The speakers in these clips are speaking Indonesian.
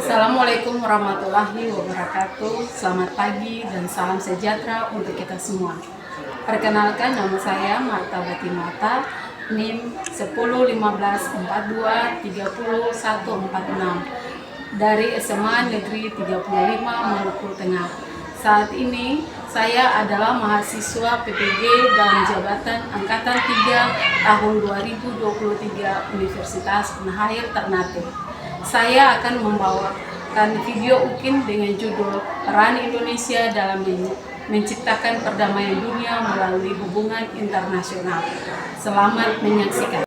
Assalamualaikum warahmatullahi wabarakatuh. Selamat pagi dan salam sejahtera untuk kita semua. Perkenalkan, nama saya Marta Batimata, NIM 101542304146 dari SMA Negeri 35 Maluku Tengah. Saat ini saya adalah mahasiswa PPG dalam jabatan Angkatan 3 tahun 2023 Universitas Unhail Ternate. Saya akan membawakan video UKIN dengan judul Peran Indonesia dalam menciptakan perdamaian dunia melalui hubungan internasional. Selamat menyaksikan.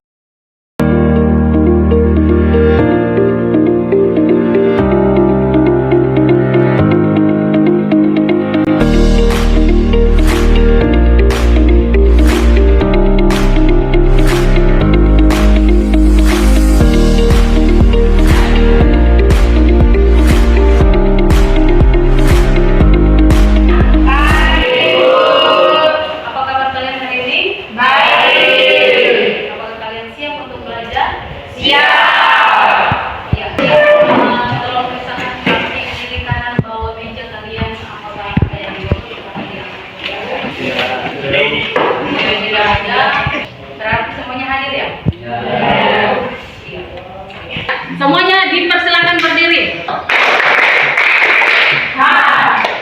Berarti semuanya hadir ya? Semuanya dipersilakan berdiri.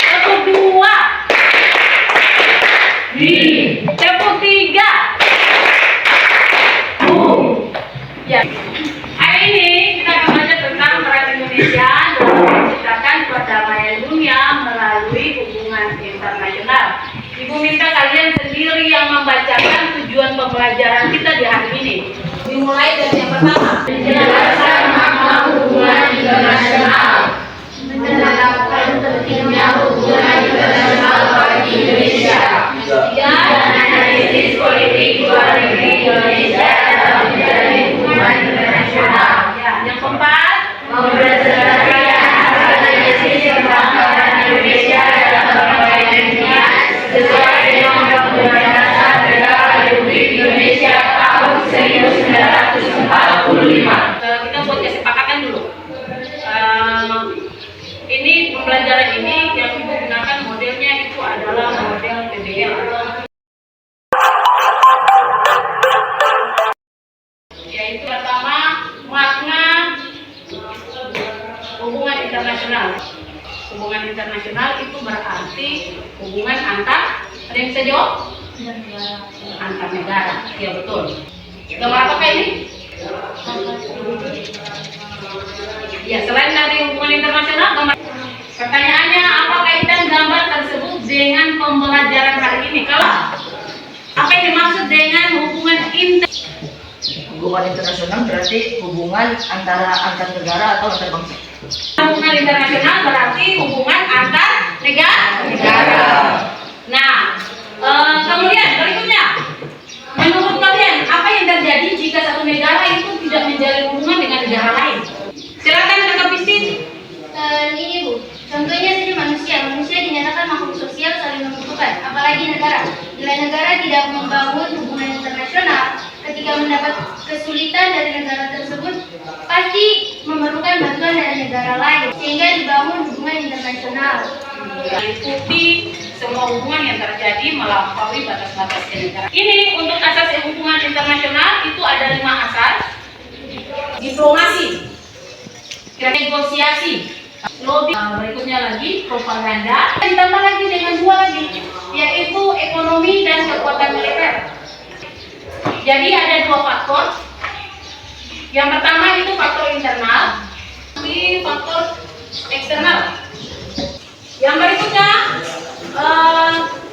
Tepuk 2. Tepuk 3. Ya. Hari ini kita akan belajar tentang peran Indonesia dalam menciptakan perdamaian dunia melalui hubungan internasional. Ibu minta kalian sendiri yang membacakan tujuan pembelajaran kita di hari ini. Dimulai dari yang pertama. Menjelaskan makna hubungan internasional. Menerapkan pentingnya hubungan internasional bagi Indonesia. Dan analisis politik luar negeri Indonesia dalam menjalin hubungan internasional. Yang keempat. Berdasarkan analisis tentang peran Indonesia dalam perdamaian dunia sesuai dengan Undang-Undang Dasar Negara Republik Indonesia tahun 1945. Kita buat kesepakatan dulu. Ini pembelajaran ini yang Ibu gunakan modelnya itu adalah model PBL. Yaitu pertama, makna hubungan internasional. Hubungan internasional itu berarti hubungan antar, ada yang bisa jawab? Antar negara, ya betul. Gambar apakah ini? Ya, selain dari hubungan internasional, gambar. Pertanyaannya, apa kaitan gambar tersebut dengan pembelajaran hari ini? Kalau apa yang dimaksud dengan hubungan internasional? Hubungan internasional berarti hubungan antara antar negara atau antar bangsa. Hubungan internasional berarti hubungan antar negara. Nah, kemudian berikutnya, menurut kalian apa yang terjadi jika satu negara itu tidak menjalin hubungan dengan negara lain? Silakan Kakak Pistin. Ini Bu, contohnya saja manusia dinyatakan makhluk sosial saling membutuhkan, apalagi negara. Bila negara tidak membangun hubungan internasional, ketika mendapat kesulitan dari negara tersebut, pasti memerlukan bantuan dari negara lain, sehingga dibangun hubungan internasional. Mengikuti semua hubungan yang terjadi melampaui batas-batas negara. Ini untuk asas hubungan internasional itu ada 5 asas. Diplomasi, negosiasi, lobby, berikutnya lagi propaganda, ditambah lagi dengan 2 lagi, yaitu ekonomi dan kekuatan militer. Jadi ada 2 faktor. Yang pertama itu faktor internal, di faktor eksternal. Yang berikutnya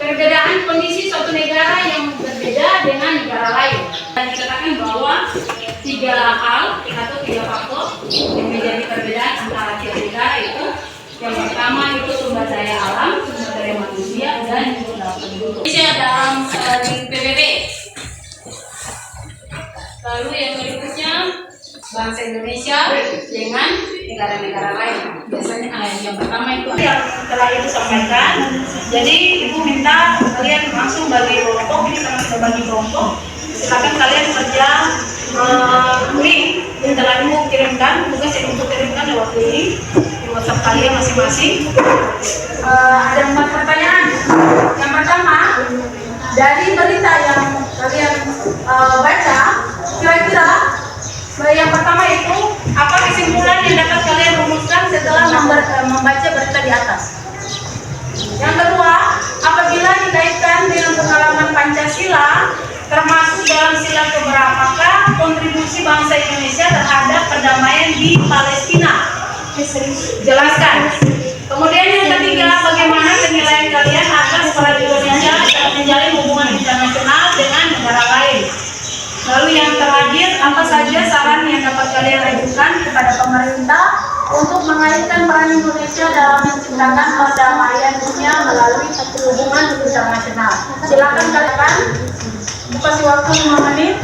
perbedaan kondisi suatu negara yang berbeda dengan negara lain. Dan dikatakan bahwa 3 hal atau 3 faktor yang menjadi perbedaan antara tiap negara itu. Yang pertama itu sumber daya alam, sumber daya manusia, dan jumlah penduduk. Indonesia dalam PBB. Lalu yang berikutnya bangsa Indonesia dengan negara-negara lain. Biasanya yang pertama itu yang telah Ibu sampaikan. Jadi Ibu minta kalian langsung bagi kelompok. Ini karena sudah bagi kelompok, silakan kalian kerja link yang telah Ibu kirimkan, tugas yang Ibu kirimkan lewat link. kalian masing-masing. Ada 4 pertanyaan. Yang pertama, dari berita yang kalian baca, kira-kira yang pertama itu apa kesimpulan yang dapat kalian rumuskan setelah membaca berita di atas? Yang kedua, apabila dikaitkan dengan pengalaman Pancasila, termasuk dalam sila keberapakah kontribusi bangsa Indonesia terhadap perdamaian di Palestina? Jelaskan. Kemudian yang ketiga, bagaimana penilaian kalian atas peran Indonesia dalam menjalin hubungan internasional dengan negara lain? Lalu yang terakhir, apa saja saran yang dapat kalian ajukan kepada pemerintah untuk mengaitkan peran Indonesia dalam menciptakan perdamaian dunia melalui hubungan internasional? Silakan kalian, kasih waktu 5 menit.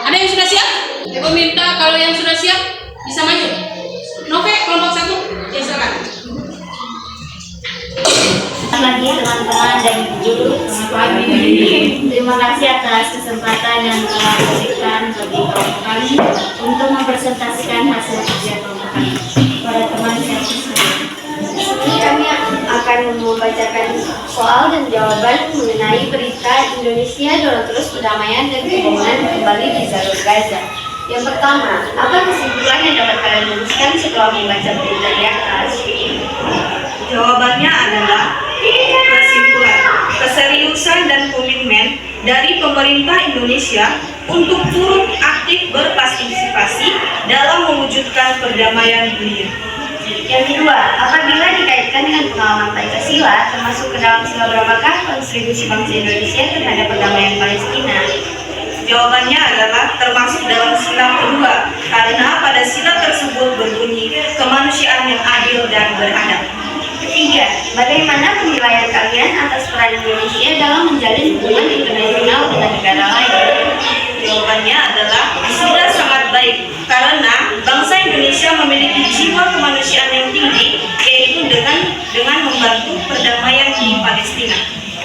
Ada yang sudah siap? Ibu minta kalau yang sudah siap bisa maju. Nove kelompok 1, ya silakan. Lagi teman-teman dan guru, terima kasih atas kesempatan yang telah diberikan bagi kelompok kami untuk mempresentasikan hasil kerja kelompok kami pada teman saya sendiri. Di sini kami akan membacakan soal dan jawaban mengenai berita Indonesia dorong terus perdamaian dan hubungan kembali di jalur Gaza. Yang pertama, apa kesimpulan yang dapat kalian rumuskan setelah membaca berita di atas? Jawabannya adalah kesimpulan keseriusan dan komitmen dari pemerintah Indonesia untuk turut aktif berpartisipasi dalam mewujudkan perdamaian dunia. Yang kedua, apabila dikaitkan dengan pengalaman Pancasila, termasuk ke dalam sila berapakah kontribusi bangsa Indonesia terhadap perdamaian Palestina? Jawabannya adalah termasuk dalam sila kedua, karena pada sila tersebut berbunyi kemanusiaan yang adil dan beradab. Ketiga, bagaimana penilaian kalian atas peran Indonesia dalam menjalin hubungan internasional dengan negara lain? Jawabannya adalah sudah sangat baik, karena bangsa Indonesia memiliki jiwa kemanusiaan yang tinggi, yaitu dengan membantu perdamaian di Palestina.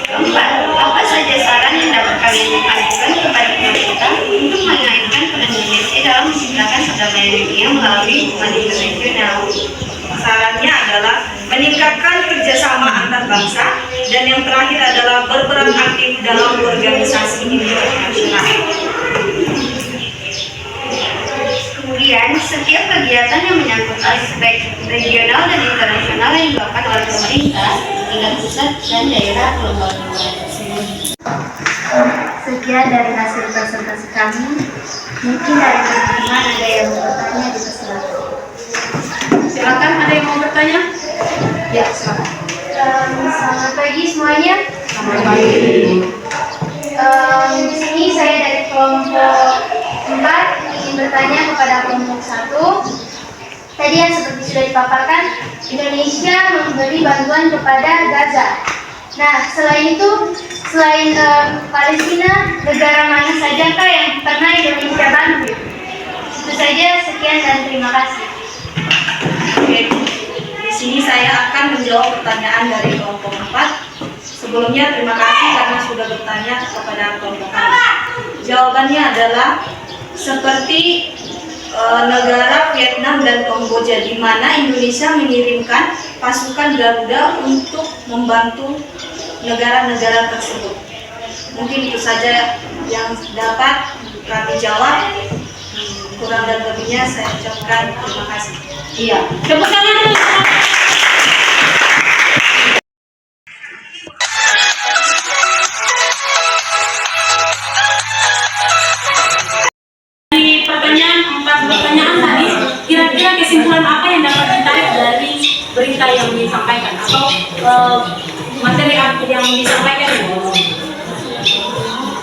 Keempat, apa saja saran yang dapat kalian ajukan kepada pemerintah untuk mengaitkan peran Indonesia dalam menciptakan perdamaian dunia melalui hubungan internasional? Sarannya adalah meningkatkan kerjasama antar bangsa, dan yang terakhir adalah berperan aktif dalam organisasi internasional. Kemudian, setiap kegiatan yang menyangkut aspek regional dan internasional yang dilakukan oleh pemerintah, tingkat pusat dan daerah kelompok tersebut. Sekian dari hasil presentasi kami. Mungkin dari teman-teman ada yang mau bertanya di persilakan. Silakan, ada yang mau bertanya? Ya, silakan. Selamat pagi semuanya. Selamat pagi. Di sini saya dari kelompok 4 ingin bertanya kepada kelompok 1. Tadi yang seperti sudah dipaparkan, Indonesia memberi bantuan kepada Gaza. Nah, selain itu, selain Palestina, negara mana sajakah yang pernah Indonesia bantu? Itu saja, sekian dan terima kasih. Oke, di sini saya akan menjawab pertanyaan dari kelompok 4. Sebelumnya terima kasih karena sudah bertanya kepada kelompok kami. Jawabannya adalah seperti negara Vietnam dan Kamboja, di mana Indonesia mengirimkan pasukan Garuda untuk membantu negara-negara tersebut. Mungkin itu saja yang dapat kami jawab. Kurang dan lebihnya saya ucapkan terima kasih. Iya. Tepuk tangan dulu. Di empat pertanyaan tadi, kira-kira kesimpulan apa yang dapat ditarik dari berita yang disampaikan atau materi yang disampaikan?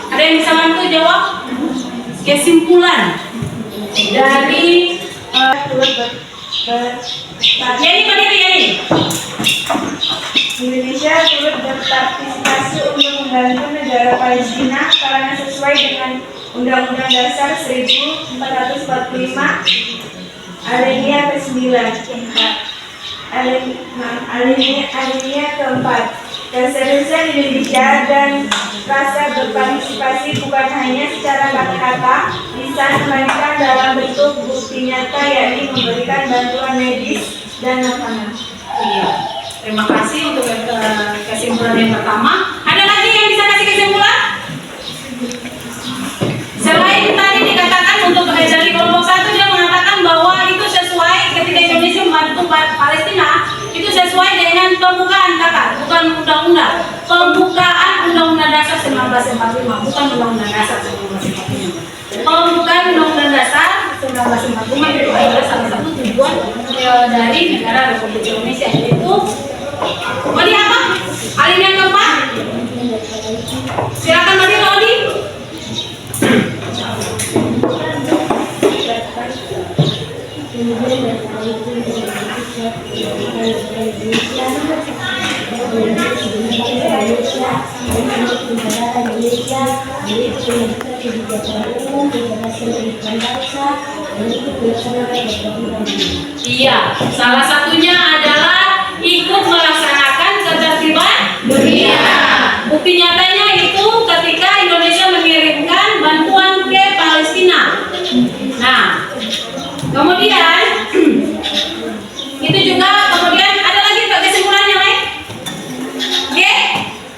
Ada yang bisa bantu jawab? Kesimpulan dari Indonesia turut berpartisipasi untuk membantu negara Palestina karena sesuai dengan Undang-Undang Dasar 1445 alinea ke-9. Alinea ke-4. Keseriusan Indonesia dan rasa berpartisipasi bukan hanya secara kata-kata, lisan, melainkan dalam bentuk bukti nyata, yakni memberikan bantuan medis dan makanan. Iya. Terima kasih untuk kesimpulan yang pertama. Ada lagi yang bisa kasih kesimpulan? Selain tadi dikatakan untuk dari kelompok 1 dia mengatakan bahwa itu sesuai ketika Indonesia membantu Palestina, itu sesuai dengan pembukaan kakak, bukan undang-undang. Pembukaan Undang-Undang Dasar 1945, bukan Undang-Undang Dasar 1945. Pembukaan Undang-Undang Dasar 1945 itu adalah salah satu tujuan dari negara Republik Indonesia, yaitu Odi apa? Alinea keempat. Silakan Odi. Iya, salah satunya adalah ikut melaksanakan ketertiban dunia. Bukti nyatanya itu ketika Indonesia mengirimkan bantuan ke Palestina. Nah, kemudian itu juga kemudian ada lagi Pak kesimpulan yang lain? Oke,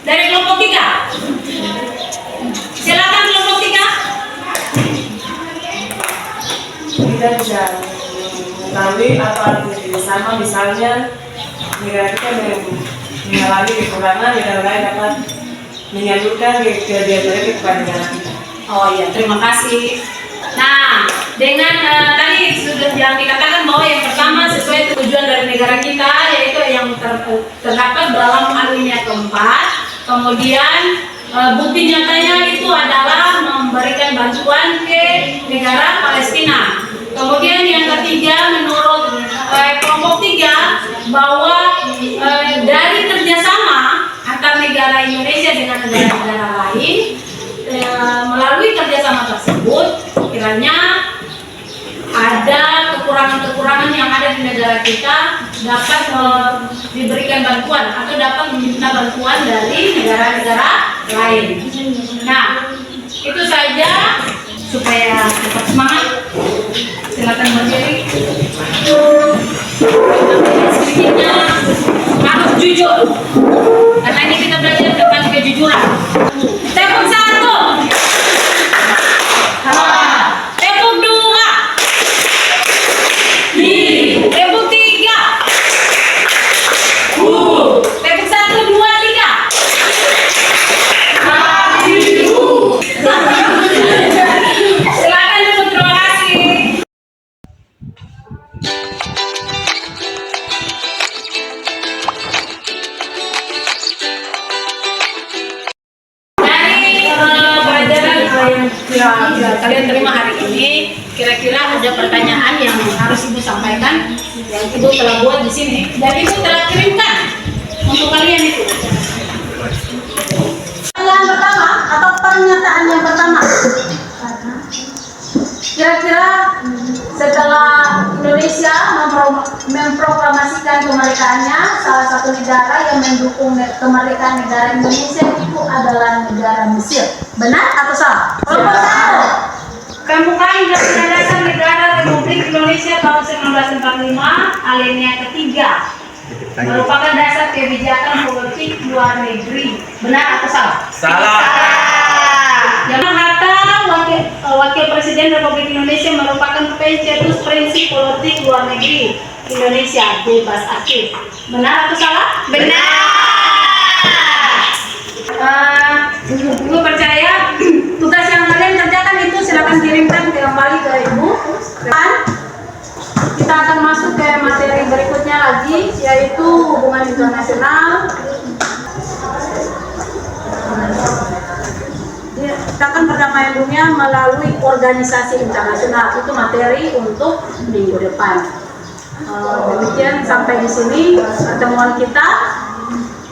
dari kelompok 3. Silakan kelompok 3. Kita bisa mengetahui apa arti bersama, misalnya negara kita mengalami kekurangan, negara lain dapat menyalurkan kelebihan mereka kepada negara kita. Oh iya, terima kasih. Nah, dengan tadi sudah yang dikatakan bahwa yang pertama sesuai tujuan dari negara kita, yaitu yang terdapat dalam alinea keempat. Kemudian bukti nyatanya itu adalah memberikan bantuan ke negara Palestina. Kemudian yang ketiga, menurut kelompok 3 bahwa dari kerjasama antar negara Indonesia dengan negara-negara lain, melalui kerjasama tersebut kiranya ada kekurangan-kekurangan yang ada di negara kita dapat diberikan bantuan atau dapat meminta bantuan dari negara-negara lain. Nah, itu saja supaya tetap semangat. Silakan berdiri. Sedikitnya harus jujur, karena ini kita belajar tentang kejujuran. Tepuk 1. Tepuk 2. Tepuk 3. Tepuk 1, 2, 3. Silakan dulu, terima kasih. Yang kalian terima hari ini, kira-kira ada pertanyaan yang harus Ibu sampaikan yang Ibu telah buat di sini dan Ibu telah kirimkan untuk kalian itu. Yang pertama atau pernyataan yang pertama, kira-kira setelah Indonesia memproklamasikan kemerdekaannya, salah satu negara yang mendukung kemerdekaan negara Indonesia itu adalah negara Mesir. Benar atau salah? Kelompok 1. Pembukaan Undang-Undang Dasar Negara Republik Indonesia tahun 1945 alinea ke-3 merupakan dasar kebijakan politik luar negeri. Benar atau salah? Salah. Yang Hatta, Wakil Presiden Republik Indonesia merupakan pencetus prinsip politik luar negeri Indonesia bebas aktif. Benar atau salah? Benar. Ibu percaya tugas yang kalian kerjakan itu silakan kirimkan kembali ke Ibu. Dan kita akan masuk ke materi berikutnya lagi, yaitu hubungan internasional. Akan perdamaian dunia melalui organisasi internasional, itu materi untuk minggu depan. Demikian sampai di sini pertemuan kita.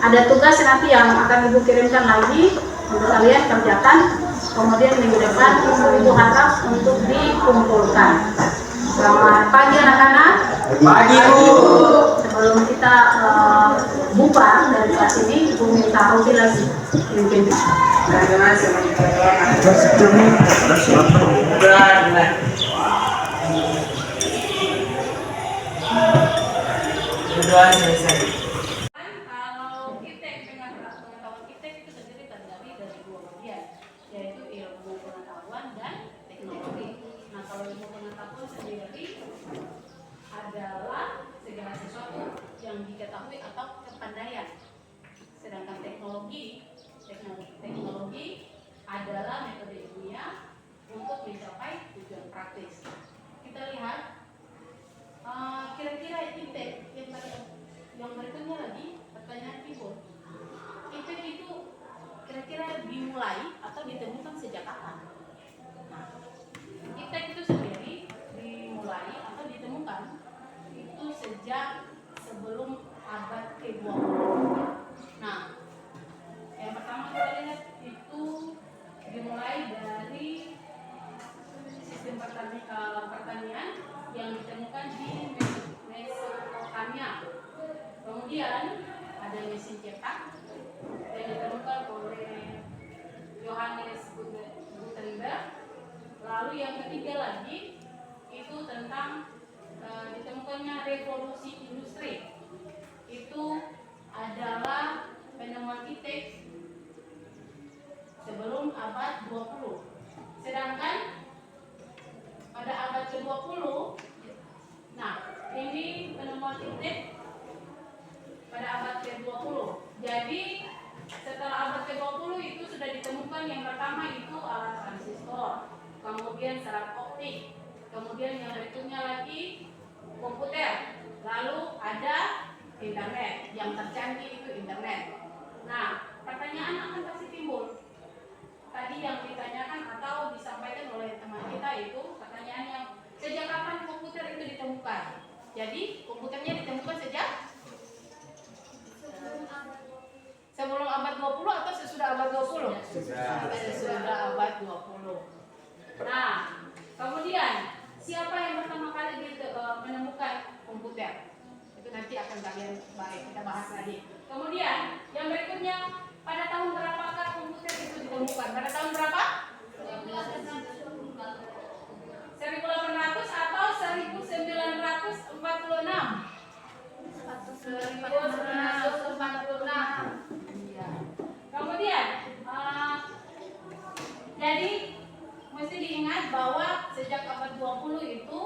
Ada tugas nanti yang akan Ibu kirimkan lagi untuk kalian kerjakan. Kemudian minggu depan ibu harap untuk dikumpulkan. Selamat pagi anak-anak. Pagi, Bu. Sebelum kita bubar dari kelas ini, ibu minta Robi lagi pimpin. Berdoa selesai. Kalau kita dengan pengetahuan kita itu terdiri dari dua bagian, yaitu ilmu pengetahuan dan teknologi. Nah, kalau ilmu pengetahuan sendiri adalah segala sesuatu yang diketahui atau kepandaian. Sedangkan teknologi adalah metode ilmiah untuk mencapai tujuan praktis. Kita lihat kira-kira IPTEK yang berikutnya lagi pertanyaan timbul. IPTEK itu kira-kira dimulai atau ditemukan sejak kapan? Nah, IPTEK itu sendiri dimulai atau ditemukan itu sejak sebelum abad ke-20. Nah, yang pertama kita lihat itu dimulai dari sistem pertanian yang ditemukan di Mesopotamia. Kemudian ada mesin cetak yang ditemukan oleh Johannes Gutenberg. Lalu yang ketiga lagi itu tentang ditemukannya revolusi industri. Itu adalah penemuan IPTEK sebelum abad 20. Sedangkan pada abad ke-20, nah ini penemuan IPTEK pada abad ke-20. Jadi setelah abad ke-20 itu sudah ditemukan yang pertama itu alat transistor, kemudian serat optik, kemudian yang berikutnya lagi komputer, lalu ada internet, yang tercanggih itu internet. Nah, pertanyaan akan pasti timbul. Tadi yang ditanyakan atau disampaikan oleh teman kita itu pertanyaannya, sejak kapan komputer itu ditemukan? Jadi komputernya ditemukan sejak sebelum abad 20 atau sesudah abad 20? Sesudah abad 20. Nah, kemudian siapa yang pertama kali menemukan komputer? Itu nanti akan kita bahas lagi. Kemudian yang berikutnya, pada tahun berapakah komputer itu ditemukan? Pada tahun berapa? 1800 atau 1946? 1946. Iya. Kemudian jadi mesti diingat bahwa sejak abad 20 itu